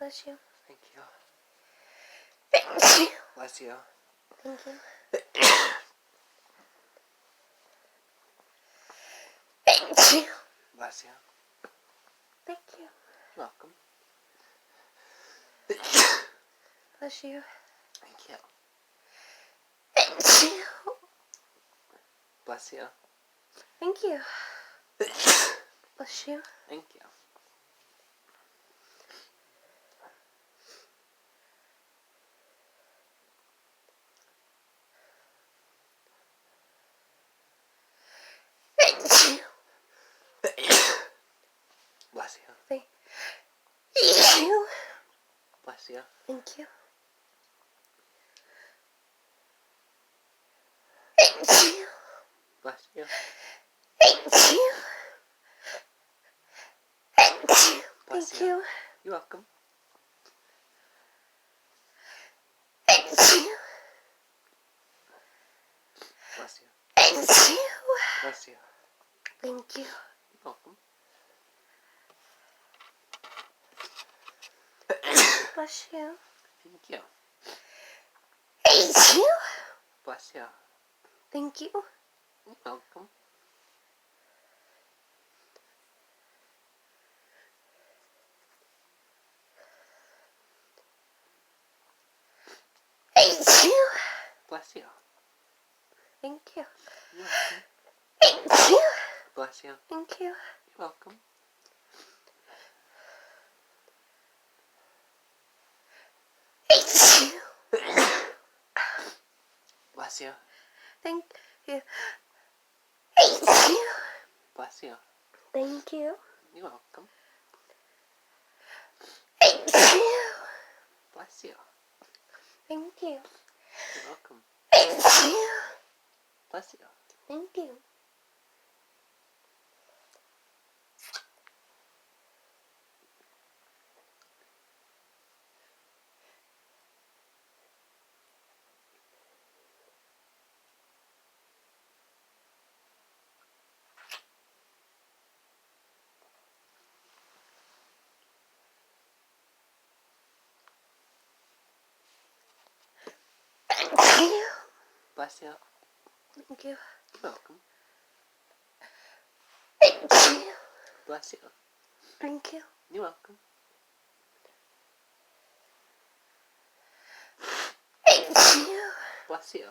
Bless you. Thank you. Thank you. Bless you. Thank you. Thank you. Bless you. Thank you. You're welcome. Bless you. Thank you. Thank you. Bless you. Thank you. Bless you. Thank you. Thank you. Bless you. Thank you. Bless you. Thank you. Thank you. Bless you. Thank you. Thank you. Bless Thank you. you. You're welcome. Thank you. Bless you. Thank you. Bless you. Thank you. You're welcome. Bless you. Thank you. Thank you. Bless you. Thank you. You're welcome. Thank you. Bless you. Thank you. You're welcome. Thank you. Bless you. Thank you. You're welcome. Thank you. Bless you. Thank you. Thank you. Bless you. Thank you. You're welcome. Thank you. Bless you. Thank you. You're welcome. Thank you. Bless you. Thank you. Thank you. Bless you. Thank you. You're welcome. Thank you. Bless you. Thank you. You're welcome. Thank you. Bless you.